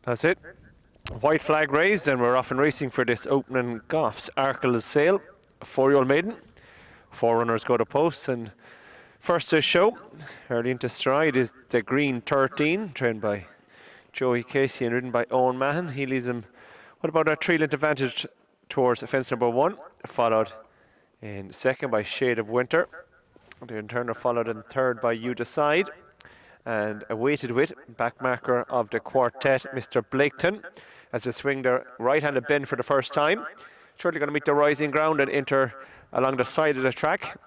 That's it. White flag raised, and we're off and racing for this opening Goffs Arkle sale. 4yo Maiden. 4 runners go to posts, and first to show, early into stride, is the Green 13, trained by Joey Casey and ridden by Owen Mahon. He leads him, what about a 3-length advantage towards fence number 1, followed in second by Shade of Winter. The Turner followed in third by You Decide, and awaited with back marker of the quartet, Mr. Blaketon, as they swing their right-handed bend for the first time. Shortly going to meet the rising ground and enter along the side of the track,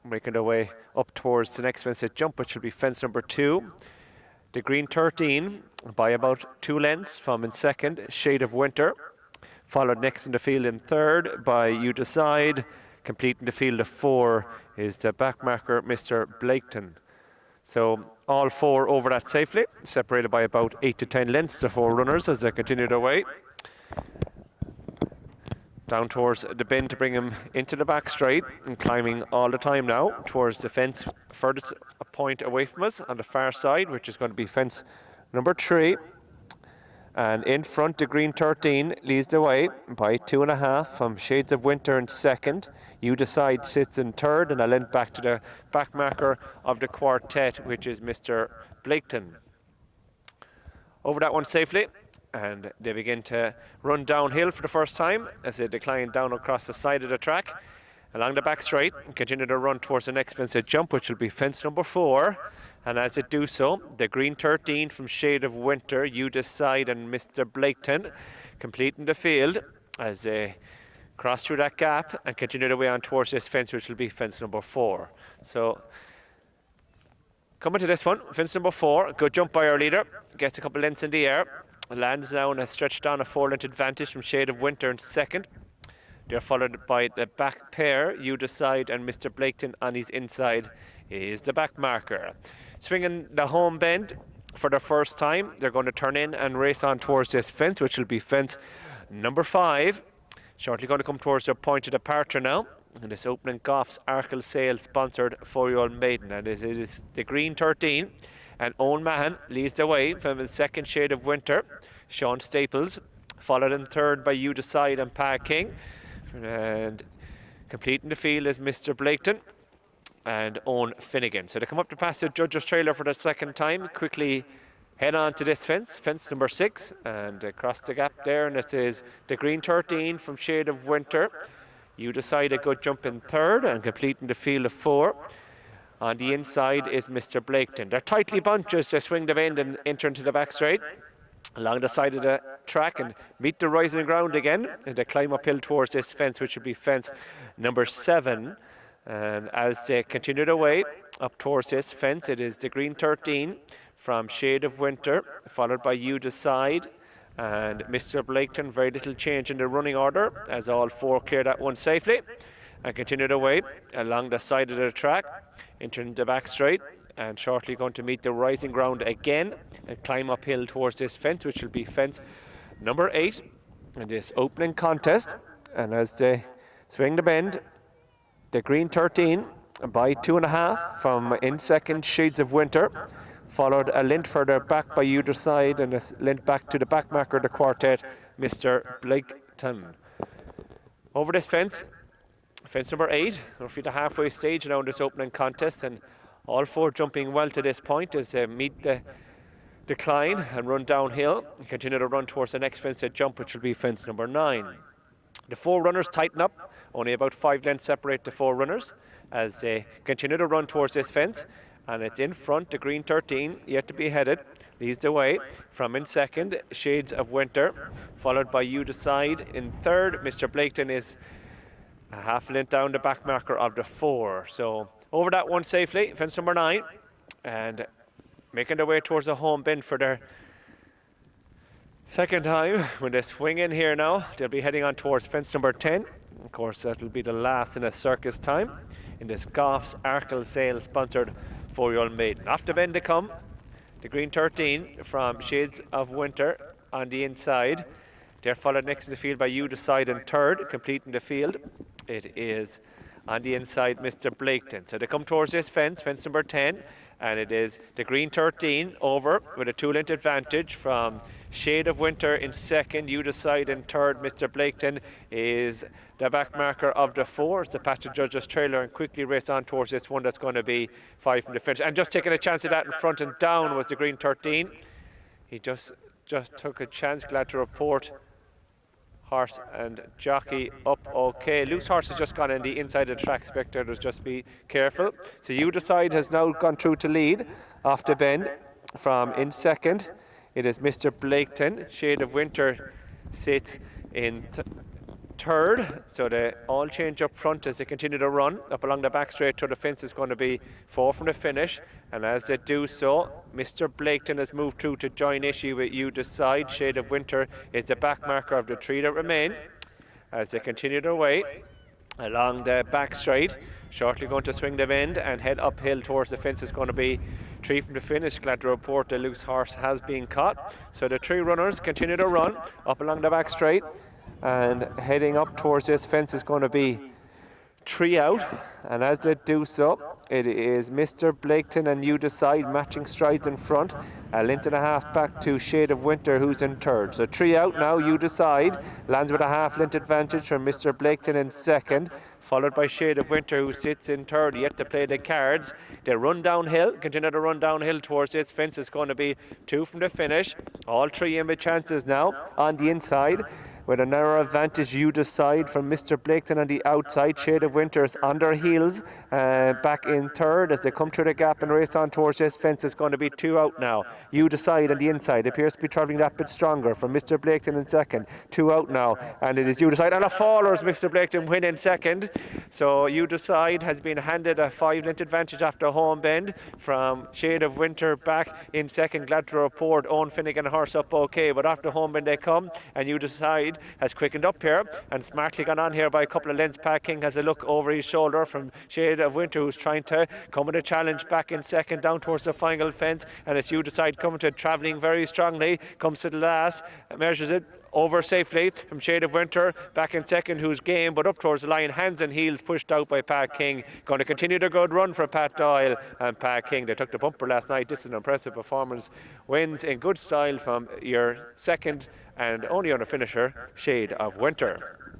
making their way up towards the next fence at jump, which will be fence number 2. The Green 13 by about 2 lengths from in second, Shade of Winter, followed next in the field in third by You Decide. Completing the field of 4 is the back marker, Mr. Blaketon. So all 4 over that safely, separated by about 8 to 10 lengths, the 4 runners as they continue their way. Down towards the bend to bring him into the back straight, and climbing all the time now towards the fence furthest a point away from us on the far side, which is going to be fence number 3. And in front, the Green 13 leads the way by 2.5 from Shades of Winter in second. You Decide sits in third, and a length back to the back marker of the quartet, which is Mr. Blaketon. Over that one safely, and they begin to run downhill for the first time as they decline down across the side of the track along the back straight and continue to run towards the next fence at jump, which will be fence number 4. And as they do so, the Green 13 from Shade of Winter, You Decide, and Mr. Blaketon completing the field as they cross through that gap and continue their way on towards this fence, which will be fence number 4. So coming to this one, fence number 4, good jump by our leader, gets a couple lengths in the air, lands down and stretched down a 4-length advantage from Shade of Winter in second. They're followed by the back pair, You Decide, and Mr. Blaketon on his inside is the back marker. Swinging the home bend for the first time, they're going to turn in and race on towards this fence, which will be fence number 5. Shortly going to come towards their point of departure now. And this opening Goffs Arkle sale sponsored 4yo Maiden, and it is the Green 13. And Owen Mahon leads the way from his second, Shade of Winter. Sean Staples, followed in third by You Decide and Pa King. And completing the field is Mr. Blaketon and Owen Finnegan. So they come up to pass the judge's trailer for the second time, quickly head on to this fence, fence number 6, and across the gap there, and it is the Green 13 from Shade of Winter. You Decide a good jump in third and completing the field of 4. On the inside is Mr. Blaketon. They're tightly bunched as they swing the bend and enter into the back straight along the side of the track and meet the rising ground again, and they climb uphill towards this fence, which will be fence number 7. And as they continue their way up towards this fence, it is the Green 13 from Shade of Winter, followed by You Decide and Mr. Blaketon. Very little change in the running order as all 4 clear that one safely and continue their way along the side of the track, entering the back straight, and shortly going to meet the rising ground again and climb uphill towards this fence, which will be fence number 8 in this opening contest. And as they swing the bend, the Green 13 by 2.5 from in second, Shades of Winter, followed a length further back by You Decide, and a length back to the back marker of the quartet, Mr. Blaketon. Over this fence, fence number 8, roughly the halfway stage now in this opening contest, and all 4 jumping well to this point as they meet the decline and run downhill and continue to run towards the next fence at jump, which will be fence number 9. The 4 runners tighten up, only about 5 lengths separate the 4 runners as they continue to run towards this fence, and it's in front, the Green 13, yet to be headed, leads the way from in second, Shades of Winter, followed by You Decide. In third, Mr. Blaketon is a half length down the back marker of the 4. So over that one safely, fence number 9, and making their way towards the home bend for their second time. When they swing in here now, they'll be heading on towards fence number 10. Of course, that will be the last in a circus time in this Goffs Arkle sale sponsored 4yo Maiden. Off the bend they come, the Green 13 from Shades of Winter on the inside. They're followed next in the field by You Decide in third, completing the field. It is on the inside Mr. Blaketon. So they come towards this fence, fence number 10, and it is the Green 13 over with a 2-length advantage from Shade of Winter in second. You Decide in third. Mr. Blaketon is the back marker of the 4. It's the Pat the Judge's trailer and quickly race on towards this one that's going to be 5 from the finish. And just taking a chance of that in front and down was the green 13. He just took a chance. Glad to report horse and jockey up okay. Loose Horse has just gone in the inside of the track. Spectators, just be careful. So You Decide has now gone through to lead off the bend from in second. It is Mr. Blaketon. Shade of Winter sits in third. So they all change up front as they continue to run up along the back straight to the fence. Is going to be 4 from the finish, and as they do so, Mr. Blaketon has moved through to join issue with You Decide. Shade of Winter is the back marker of the 3 that remain as they continue their way along the back straight. Shortly going to swing the bend and head uphill towards the fence. Is going to be 3 from the finish. Glad to report the Loose Horse has been caught. So the 3 runners continue to run up along the back straight, and heading up towards this fence is going to be 3 out, and as they do so, it is Mr. Blaketon and You Decide matching strides in front, a length and a half back to Shade of Winter, who's in third. So 3 out now. You Decide lands with a half-length advantage from Mr. Blaketon in second, followed by Shade of Winter, who sits in third, yet to play the cards. They run downhill, continue to run downhill towards this fence. Is going to be 2 from the finish. All 3 in with chances now on the inside, with a narrow advantage. You Decide from Mr. Blaketon on the outside. Shade of Winter's on their heels, back in third as they come through the gap and race on towards this fence. Is going to be 2 out now. You Decide on the inside appears to be travelling that bit stronger from Mr. Blaketon in second. 2 out now, and it is You Decide and a fallers. Mr. Blaketon win in second. So You Decide has been handed a 5-length advantage after home bend from Shade of Winter back in second. Glad to report Owen Finnegan horse up okay, but after home bend they come, and You Decide has quickened up here and smartly gone on here by a couple of lengths. Pat King has a look over his shoulder from Shade of Winter, who's trying to come with a challenge back in second down towards the final fence, and as You Decide coming to travelling very strongly, comes to the last, measures it over safely from Shade of Winter back in second, who's game but up towards the line. Hands and heels pushed out by Pat King. Going to continue the good run for Pat Doyle and Pat King. They took the bumper last night. This is an impressive performance. Wins in good style from your second and only on a finisher, Shade of Winter.